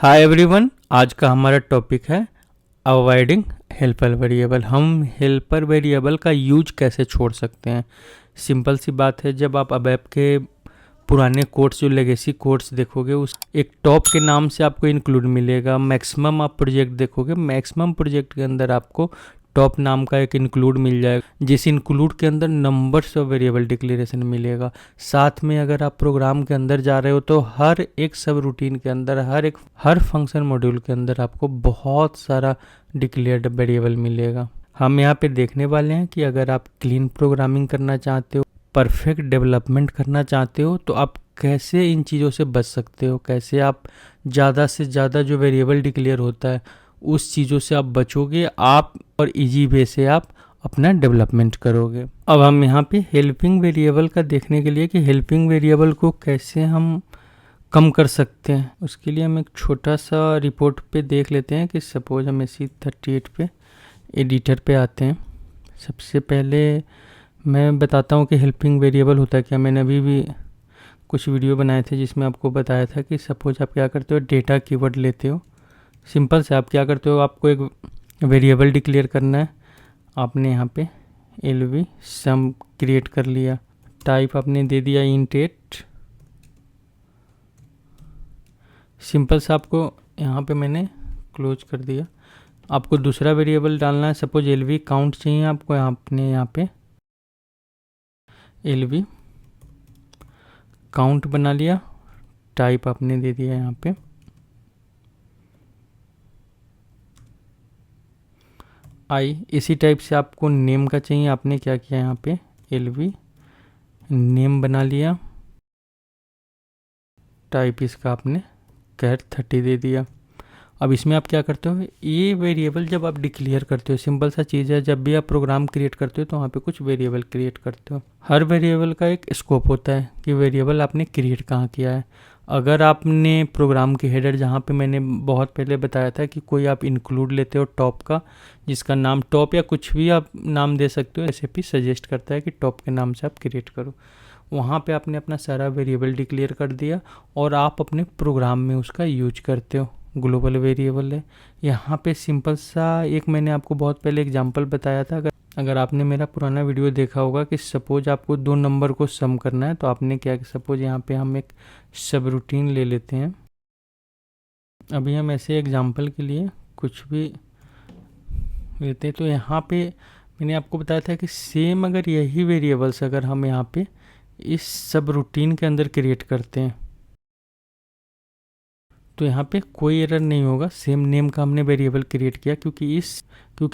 Hi everyone, आज का हमारा टॉपिक है अवॉइडिंग हेल्पर वेरिएबल। हम हेल्पर वेरिएबल का यूज कैसे छोड़ सकते हैं। सिंपल सी बात है, जब आप अबैप के पुराने कोड्स जो लेगेसी कोड्स देखोगे, उस एक टॉप के नाम से आपको इंक्लूड मिलेगा। मैक्सिमम आप प्रोजेक्ट देखोगे, मैक्सिमम प्रोजेक्ट के अंदर आपको टॉप नाम का एक इंक्लूड मिल जाएगा, जिस इंक्लूड के अंदर नंबर्स ऑफ वेरिएबल डिक्लेरेशन मिलेगा। साथ में अगर आप प्रोग्राम के अंदर जा रहे हो तो हर एक सब रूटीन के अंदर, हर फंक्शन मॉड्यूल के अंदर आपको बहुत सारा डिक्लेयर्ड वेरिएबल मिलेगा। हम यहाँ पे देखने वाले हैं कि अगर आप क्लीन प्रोग्रामिंग करना चाहते हो, परफेक्ट डेवलपमेंट करना चाहते हो, तो आप कैसे इन चीज़ों से बच सकते हो, कैसे आप ज़्यादा से ज़्यादा जो वेरिएबल डिक्लेयर होता है उस चीज़ों से आप बचोगे आप, और इजी वे से आप अपना डेवलपमेंट करोगे। अब हम यहाँ पे हेल्पिंग वेरिएबल का देखने के लिए कि हेल्पिंग वेरिएबल को कैसे हम कम कर सकते हैं, उसके लिए हम एक छोटा सा रिपोर्ट पे देख लेते हैं कि सपोज हम C38 पे एडिटर पे आते हैं। सबसे पहले मैं बताता हूँ कि हेल्पिंग वेरिएबल होता है क्या। मैंने अभी भी कुछ वीडियो बनाए थे जिसमें आपको बताया था कि सपोज आप क्या करते हो, डेटा कीवर्ड लेते हो। सिंपल से आप क्या करते हो, आपको एक वेरिएबल डिक्लेयर करना है। आपने यहाँ पे LV सम क्रिएट कर लिया, टाइप आपने दे दिया int 8। सिंपल से आपको यहाँ पे मैंने क्लोज कर दिया। आपको दूसरा वेरिएबल डालना है, सपोज LV काउंट चाहिए आपको। आपने यहाँ पे LV काउंट बना लिया, टाइप आपने दे दिया यहाँ पे आई। इसी टाइप से आपको नेम का चाहिए, आपने क्या किया यहाँ पे LV नेम बना लिया, टाइप इसका आपने कैट 30 दे दिया। अब इसमें आप क्या करते हो, ये वेरिएबल जब आप डिक्लेयर करते हो, सिंपल सा चीज़ है, जब भी आप प्रोग्राम क्रिएट करते हो तो वहाँ पे कुछ वेरिएबल क्रिएट करते हो। हर वेरिएबल का एक स्कोप होता है कि वेरिएबल आपने क्रिएट कहाँ किया है। अगर आपने प्रोग्राम के हेडर, जहाँ पे मैंने बहुत पहले बताया था कि कोई आप इंक्लूड लेते हो टॉप का, जिसका नाम टॉप या कुछ भी आप नाम दे सकते हो, SAP सजेस्ट करता है कि टॉप के नाम से आप क्रिएट करो। वहाँ पे आपने अपना सारा वेरिएबल डिक्लेयर कर दिया और आप अपने प्रोग्राम में उसका यूज करते हो। ग्लोबल वेरिएबल है यहाँ पे। सिंपल सा एक मैंने आपको बहुत पहले एग्जांपल बताया था, अगर आपने मेरा पुराना वीडियो देखा होगा कि सपोज आपको दो नंबर को सम करना है, तो आपने क्या कि सपोज यहाँ पे हम एक सब रूटीन ले लेते हैं। अभी हम ऐसे एग्जांपल के लिए कुछ भी लेते हैं, तो यहाँ पे मैंने आपको बताया था कि सेम अगर यही वेरिएबल्स अगर हम यहाँ पे इस सब रूटीन के अंदर क्रिएट करते हैं तो यहाँ पे कोई एरर नहीं होगा। सेम नेम का हमने वेरिएबल क्रिएट किया, क्योंकि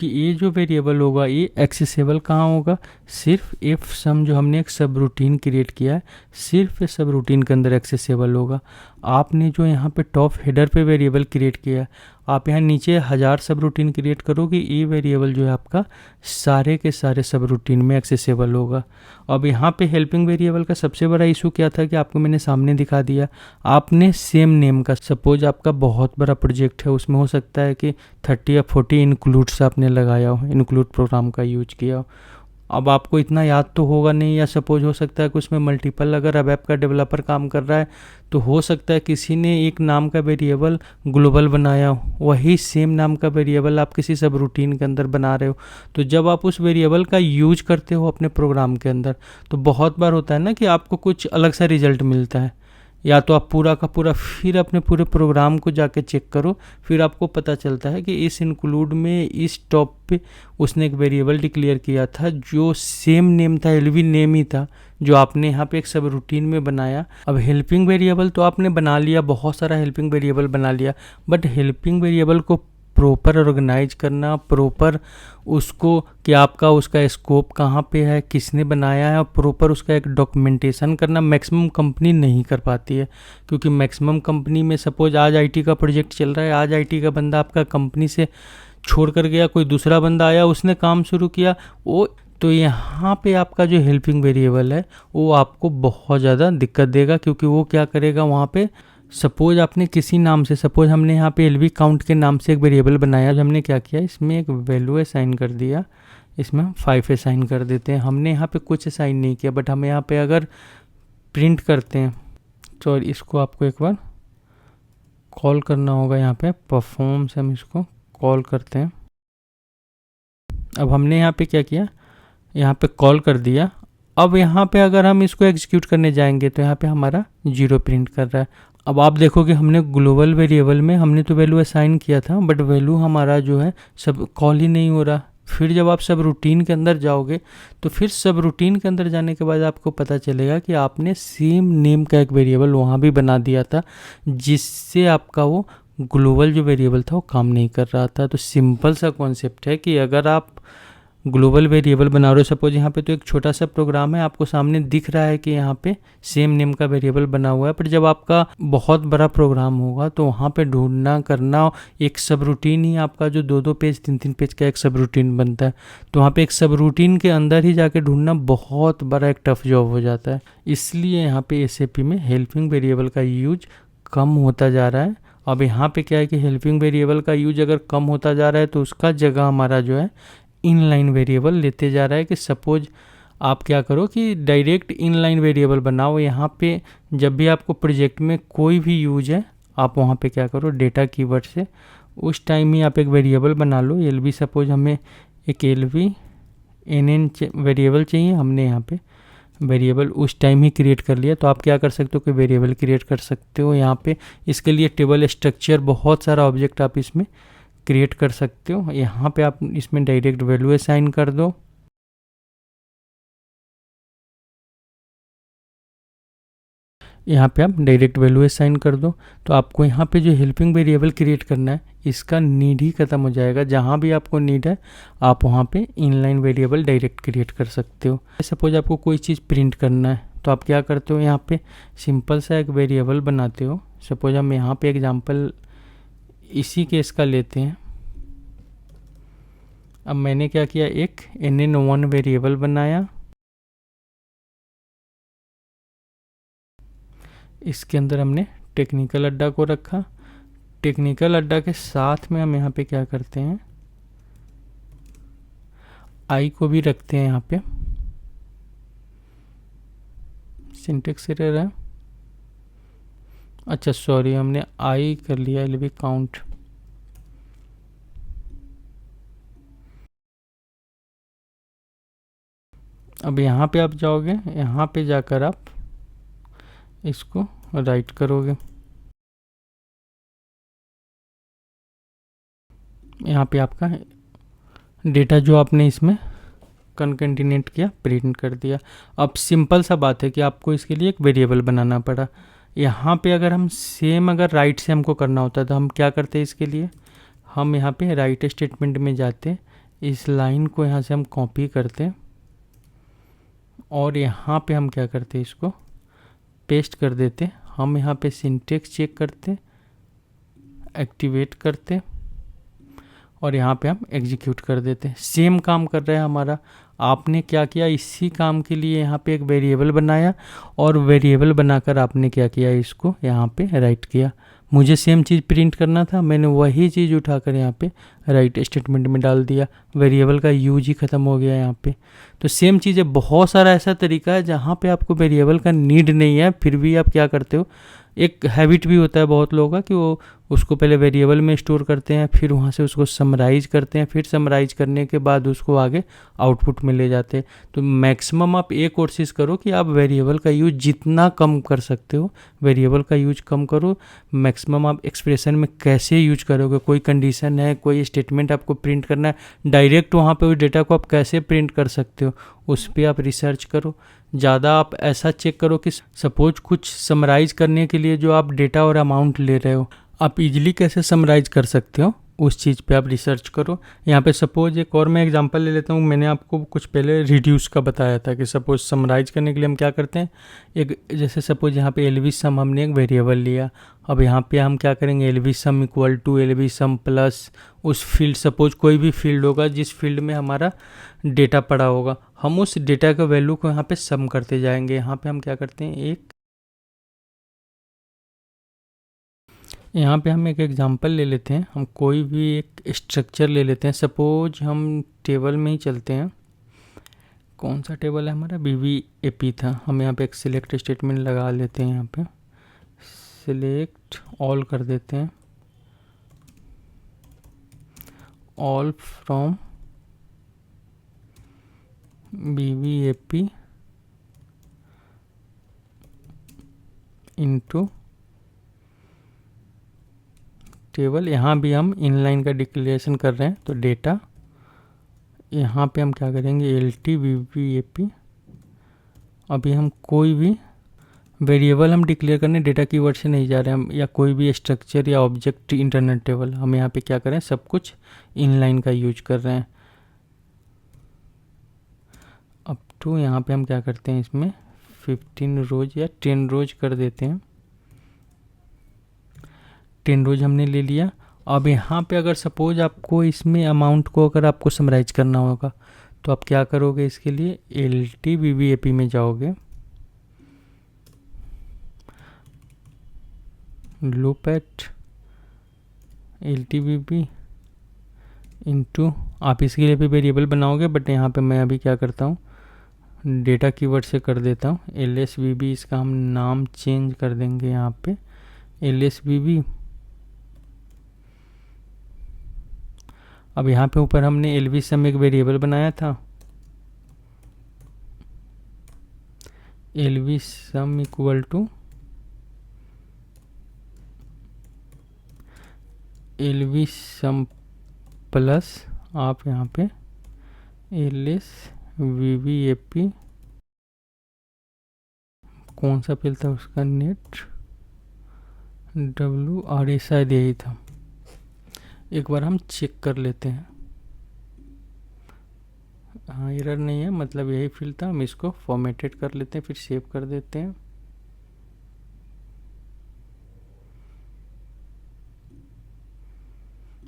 ये जो वेरिएबल होगा ये एक्सेसिबल कहाँ होगा, सिर्फ इफ सम जो हमने एक सब रूटीन क्रिएट किया है, सिर्फ सब रूटीन के अंदर एक्सेसिबल होगा। आपने जो यहाँ पे टॉप हेडर पे वेरिएबल क्रिएट किया है, आप यहाँ नीचे 1000 सब रूटीन क्रिएट करोगे, ये वेरिएबल जो है आपका सारे के सारे सब रूटीन में एक्सेसिबल होगा। अब यहाँ पे हेल्पिंग वेरिएबल का सबसे बड़ा इशू क्या था कि आपको मैंने सामने दिखा दिया। आपने सेम नेम का, सपोज आपका बहुत बड़ा प्रोजेक्ट है, उसमें हो सकता है कि 30 या 40 इंक्लूड्स आपने लगाया हो, इंक्लूड प्रोग्राम का यूज किया हो। अब आपको इतना याद तो होगा नहीं, या सपोज हो सकता है कि उसमें मल्टीपल, अगर अबैप का डेवलपर काम कर रहा है तो हो सकता है किसी ने एक नाम का वेरिएबल ग्लोबल बनाया हो, वही सेम नाम का वेरिएबल आप किसी सब रूटीन के अंदर बना रहे हो। तो जब आप उस वेरिएबल का यूज करते हो अपने प्रोग्राम के अंदर, तो बहुत बार होता है ना कि आपको कुछ अलग सा रिजल्ट मिलता है। या तो आप पूरा का पूरा फिर अपने पूरे प्रोग्राम को जाके चेक करो, फिर आपको पता चलता है कि इस इंक्लूड में इस टॉप पे उसने एक वेरिएबल डिक्लेयर किया था जो सेम नेम था, LV नेम ही था, जो आपने यहाँ पे एक सब रूटीन में बनाया। अब हेल्पिंग वेरिएबल तो आपने बना लिया, बहुत सारा हेल्पिंग वेरिएबल बना लिया, बट हेल्पिंग वेरिएबल को प्रॉपर ऑर्गेनाइज करना, प्रॉपर उसको कि आपका उसका स्कोप कहाँ पे है, किसने बनाया है, और प्रॉपर उसका एक डॉक्यूमेंटेशन करना मैक्सिमम कंपनी नहीं कर पाती है। क्योंकि मैक्सिमम कंपनी में सपोज आज IT का प्रोजेक्ट चल रहा है, आज IT का बंदा आपका कंपनी से छोड़ कर गया, कोई दूसरा बंदा आया, उसने काम शुरू किया, वो तो यहाँ पे आपका जो हेल्पिंग वेरिएबल है वो आपको बहुत ज़्यादा दिक्कत देगा। क्योंकि वो क्या करेगा, वहाँ पे सपोज आपने किसी नाम से, सपोज हमने यहाँ पे LV काउंट के नाम से एक वेरिएबल बनाया, जो हमने क्या किया, इसमें एक वैल्यू असाइन कर दिया, इसमें हम 5 असाइन कर देते हैं। हमने यहाँ पे कुछ असाइन नहीं किया, बट हम यहाँ पे अगर प्रिंट करते हैं तो इसको आपको एक बार कॉल करना होगा यहाँ पे परफॉर्म से हम इसको कॉल करते हैं। अब हमने यहाँ पे क्या किया, यहाँ पे कॉल कर दिया। अब यहाँ पे अगर हम इसको एग्जीक्यूट करने जाएंगे तो यहाँ पे हमारा 0 प्रिंट कर रहा है। अब आप देखोगे हमने ग्लोबल वेरिएबल में हमने तो वैल्यू असाइन किया था, बट वैल्यू हमारा जो है सब कॉल ही नहीं हो रहा। फिर जब आप सब रूटीन के अंदर जाओगे तो फिर सब रूटीन के अंदर जाने के बाद आपको पता चलेगा कि आपने सेम नेम का एक वेरिएबल वहाँ भी बना दिया था, जिससे आपका वो ग्लोबल जो वेरिएबल था वो काम नहीं कर रहा था। तो सिंपल सा कॉन्सेप्ट है कि अगर आप ग्लोबल वेरिएबल बना रहे हो, सपोज यहाँ पे तो एक छोटा सा प्रोग्राम है, आपको सामने दिख रहा है कि यहाँ पे सेम नेम का वेरिएबल बना हुआ है, पर जब आपका बहुत बड़ा प्रोग्राम होगा तो वहाँ पे ढूंढना करना एक सब रूटीन ही आपका जो 2-2 पेज 3-3 पेज का एक सब रूटीन बनता है, तो वहाँ पे एक सब रूटीन के अंदर ही जाके ढूंढना बहुत बड़ा एक टफ जॉब हो जाता है। इसलिए यहाँ पे SAP में हेल्पिंग वेरिएबल का यूज कम होता जा रहा है। अब यहाँ पे क्या है कि हेल्पिंग वेरिएबल का यूज अगर कम होता जा रहा है तो उसका जगह हमारा जो है इनलाइन वेरिएबल लेते जा रहा है। कि सपोज आप क्या करो कि डायरेक्ट इनलाइन वेरिएबल बनाओ। यहाँ पे जब भी आपको प्रोजेक्ट में कोई भी यूज है, आप वहाँ पे क्या करो, डेटा कीवर्ड से उस टाइम ही आप एक वेरिएबल बना लो। LV सपोज हमें एक LV NN वेरिएबल चाहिए, हमने यहाँ पे वेरिएबल उस टाइम ही क्रिएट कर लिया। तो आप क्या कर सकते हो कि वेरिएबल क्रिएट कर सकते हो यहाँ पे। इसके लिए टेबल स्ट्रक्चर बहुत सारा ऑब्जेक्ट आप इसमें क्रिएट कर सकते हो। यहाँ पे आप इसमें डायरेक्ट वैल्यू असाइन कर दो। यहाँ पे आप डायरेक्ट वैल्यू असाइन कर दो तो आपको यहाँ पे जो हेल्पिंग वेरिएबल क्रिएट करना है इसका नीड ही ख़त्म हो जाएगा। जहाँ भी आपको नीड है आप वहाँ पे इनलाइन वेरिएबल डायरेक्ट क्रिएट कर सकते हो। सपोज आपको कोई चीज़ प्रिंट करना है तो आप क्या करते हो, यहाँ पे सिंपल सा एक वेरिएबल बनाते हो। सपोज हम यहाँ पे एग्जाम्पल इसी केस का लेते हैं। अब मैंने क्या किया, एक NN1 वेरिएबल बनाया। इसके अंदर हमने टेक्निकल अड्डा को रखा। टेक्निकल अड्डा के साथ में हम यहाँ पे क्या करते हैं, आई को भी रखते हैं। यहाँ पे सिंटेक्स एरर है, अच्छा सॉरी, हमने आई कर लिया LV काउंट। अब यहाँ पे आप जाओगे, यहाँ पे जाकर आप इसको राइट करोगे। यहाँ पे आपका डेटा जो आपने इसमें कनकेटिनेट किया प्रिंट कर दिया। अब सिंपल सा बात है कि आपको इसके लिए एक वेरिएबल बनाना पड़ा। यहाँ पे अगर हम सेम अगर राइट से हमको करना होता तो हम क्या करते हैं, इसके लिए हम यहाँ पे राइट स्टेटमेंट में जाते, इस लाइन को यहाँ से हम कॉपी करते और यहाँ पे हम क्या करते, इसको पेस्ट कर देते। हम यहाँ पे सिंटेक्स चेक करते, एक्टिवेट करते और यहाँ पे हम एग्जीक्यूट कर देते। सेम काम कर रहा है हमारा। आपने क्या किया, इसी काम के लिए यहाँ पे एक वेरिएबल बनाया और वेरिएबल बनाकर आपने क्या किया, इसको यहाँ पे राइट किया। मुझे सेम चीज़ प्रिंट करना था, मैंने वही चीज़ उठाकर यहाँ पे राइट स्टेटमेंट में डाल दिया। वेरिएबल का यूज ही ख़त्म हो गया यहाँ पे। तो सेम चीज़ है, बहुत सारा ऐसा तरीका है जहाँ पे आपको वेरिएबल का नीड नहीं है, फिर भी आप क्या करते हो, एक हैबिट भी होता है बहुत लोगों का कि वो उसको पहले वेरिएबल में स्टोर करते हैं, फिर वहाँ से उसको समराइज करते हैं, फिर समराइज करने के बाद उसको आगे आउटपुट में ले जाते हैं। तो मैक्सिमम आप एक कोशिश करो कि आप वेरिएबल का यूज जितना कम कर सकते हो वेरिएबल का यूज कम करो। मैक्सिमम आप एक्सप्रेशन में कैसे यूज करोगे, कोई कंडीशन है, कोई स्टेटमेंट आपको प्रिंट करना है, डायरेक्ट वहाँ पे उस डेटा को आप कैसे प्रिंट कर सकते हो उस पर आप रिसर्च करो। ज़्यादा आप ऐसा चेक करो कि सपोज कुछ समराइज करने के लिए जो आप डेटा और अमाउंट ले रहे हो आप इजीली कैसे समराइज कर सकते हो, उस चीज़ पे आप रिसर्च करो। यहाँ पे सपोज एक और मैं एग्जांपल ले लेता हूँ। मैंने आपको कुछ पहले रिड्यूस का बताया था कि सपोज समराइज करने के लिए हम क्या करते हैं, एक जैसे सपोज यहाँ पे LV सम हमने एक वेरिएबल लिया। अब यहाँ पे हम क्या करेंगे, LV sum equal to LV sum plus उस फील्ड, सपोज कोई भी फील्ड होगा जिस फील्ड में हमारा डेटा पड़ा होगा, हम उस डेटा का वैल्यू को यहाँ पे सम करते जाएंगे। यहाँ पे हम क्या करते हैं, यहाँ पे हम एक एग्जांपल ले लेते हैं। हम कोई भी एक स्ट्रक्चर ले लेते हैं। सपोज हम टेबल में ही चलते हैं। कौन सा टेबल है हमारा, BBAP था। हम यहाँ पे एक सिलेक्ट स्टेटमेंट लगा लेते हैं। यहाँ पे सिलेक्ट सेलेक्ट ऑल कर देते हैं, all from BBAP into table. यहाँ भी हम इनलाइन का डिक्लेरेशन कर रहे हैं, तो डेटा यहाँ पे हम क्या करेंगे, LT BBAP। अभी हम कोई भी वेरिएबल हम डिक्लेयर करने डेटा कीवर्ड से नहीं जा रहे हैं हम, या कोई भी स्ट्रक्चर या ऑब्जेक्ट इंटरनल टेबल, हम यहाँ पे क्या करें, सब कुछ इनलाइन का यूज कर रहे हैं। अप टू यहाँ पे हम क्या करते हैं, इसमें 15 रोज या 10 रोज कर देते हैं। 10 रोज हमने ले लिया। अब यहाँ पे अगर सपोज आपको इसमें अमाउंट को अगर आपको समराइज करना होगा, तो आप क्या करोगे, इसके लिए LT BBAP में जाओगे, loop at LT BB into, आप इसके लिए भी वेरिएबल बनाओगे, बट यहाँ पे मैं अभी क्या करता हूँ, डेटा कीवर्ड से कर देता हूँ LSBB। इसका हम नाम चेंज कर देंगे यहाँ पे LSBB। अब यहाँ पे ऊपर हमने LVSum एक वेरिएबल बनाया था, LVSum equal to LVSum plus आप यहाँ पे LSBBAP कौन सा फिल था उसका, नेट WRA शायद यही था। एक बार हम चेक कर लेते हैं, हाँ एरर नहीं है, मतलब यही फिल था। हम इसको फॉर्मेटेड कर लेते हैं, फिर सेव कर देते हैं।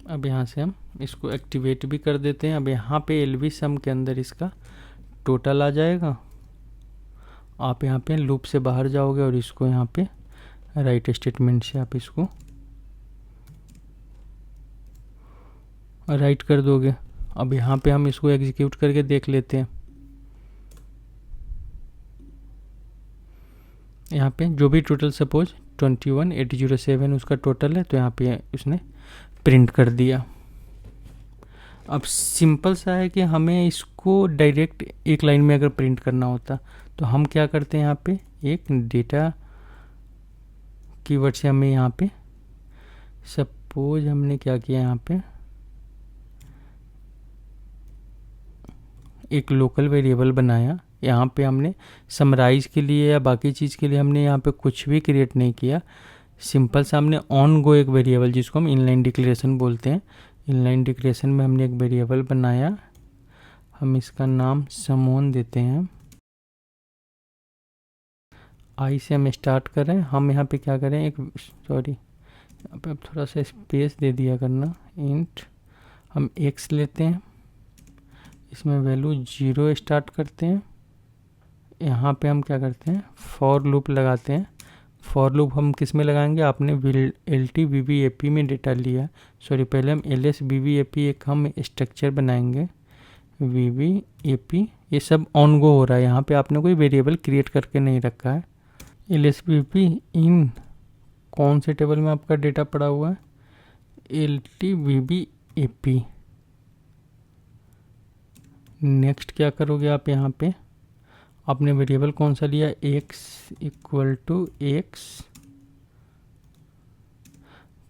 अब यहाँ से हम इसको एक्टिवेट भी कर देते हैं। अब यहाँ पे LVSum के अंदर इसका टोटल आ जाएगा। आप यहाँ पे लूप से बाहर जाओगे और इसको यहाँ पे राइट स्टेटमेंट से आप इसको राइट कर दोगे। अब यहाँ पे हम इसको एग्जीक्यूट करके देख लेते हैं। यहाँ पे जो भी टोटल सपोज 21,807 उसका टोटल है, तो यहाँ पे उसने प्रिंट कर दिया। अब सिंपल सा है कि हमें इसको डायरेक्ट एक लाइन में अगर प्रिंट करना होता, तो हम क्या करते हैं, यहाँ पे एक डेटा कीवर्ड से हमें यहाँ पे सपोज हमने क्या किया, यहाँ पे एक लोकल वेरिएबल बनाया। यहाँ पे हमने समराइज के लिए या बाकी चीज़ के लिए हमने यहाँ पे कुछ भी क्रिएट नहीं किया। सिंपल सा हमने ऑन गो एक वेरिएबल, जिसको हम इनलाइन डिक्लेरेशन बोलते हैं, इनलाइन डिक्लेरेशन में हमने एक वेरिएबल बनाया। हम इसका नाम समोन देते हैं। आई से हम स्टार्ट कर रहे हैं। हम यहाँ पे क्या करें, एक सॉरी यहाँ पे थोड़ा सा स्पेस दे दिया करना। इंट हम x लेते हैं, इसमें वैल्यू 0 स्टार्ट करते हैं। यहाँ पे हम क्या करते हैं, फॉर लूप लगाते हैं। फॉर लूप हम किस में लगाएंगे, आपने LT BBAP में डेटा लिया, सॉरी पहले हम LSBBAP एक हम स्ट्रक्चर बनाएंगे। BBAP ये सब ऑन गो हो रहा है, यहाँ पे आपने कोई वेरिएबल क्रिएट करके नहीं रखा है। LSBB इन कौन से टेबल में आपका डेटा पड़ा हुआ है, LT BBAP। नेक्स्ट क्या करोगे आप, यहाँ पे आपने वेरिएबल कौन सा लिया, x equal to x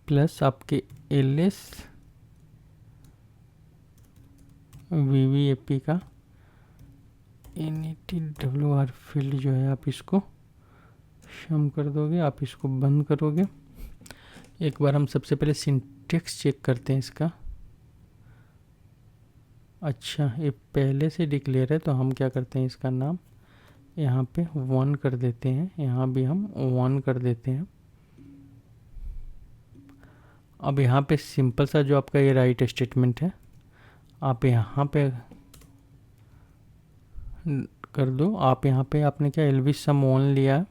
plus आपके LSBBAP का NATWR फील्ड जो है, आप इसको शम कर दोगे, आप इसको बंद करोगे। एक बार हम सबसे पहले सिंटेक्स चेक करते हैं इसका। अच्छा ये पहले से डिक्लेयर है, तो हम क्या करते हैं, इसका नाम यहाँ पे 1 कर देते हैं, यहाँ भी हम 1 कर देते हैं। अब यहाँ पे सिंपल सा जो आपका ये राइट स्टेटमेंट है, आप यहाँ पे कर दो। आप यहाँ पे आपने क्या LVSum ऑन लिया,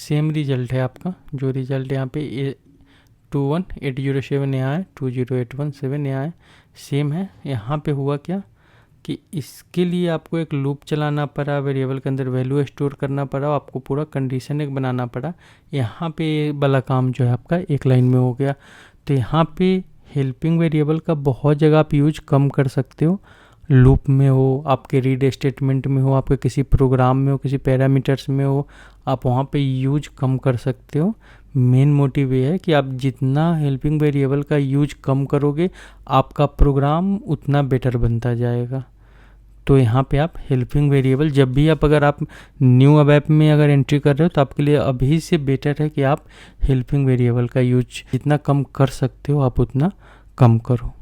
सेम रिजल्ट है आपका। जो रिजल्ट यहाँ पे 21,807 यहाँ है, 20,817 यहाँ है, सेम है। यहाँ पे हुआ क्या, कि इसके लिए आपको एक लूप चलाना पड़ा, वेरिएबल के अंदर वैल्यू स्टोर करना पड़ा, आपको पूरा कंडीशन एक बनाना पड़ा। यहाँ पे ये वाला काम जो है आपका एक लाइन में हो गया। तो यहाँ पे हेल्पिंग वेरिएबल का बहुत जगह आप यूज कम कर सकते हो, लूप में हो, आपके रीड स्टेटमेंट में हो, आपके किसी प्रोग्राम में हो, किसी पैरामीटर्स में हो, आप वहाँ पे यूज कम कर सकते हो। मेन मोटिव ये है कि आप जितना हेल्पिंग वेरिएबल का यूज कम करोगे आपका प्रोग्राम उतना बेटर बनता जाएगा। तो यहाँ पे आप हेल्पिंग वेरिएबल जब भी अगर आप न्यू वेब में अगर एंट्री कर रहे हो तो आपके लिए अभी से बेटर है कि आप हेल्पिंग वेरिएबल का यूज जितना कम कर सकते हो आप उतना कम करो।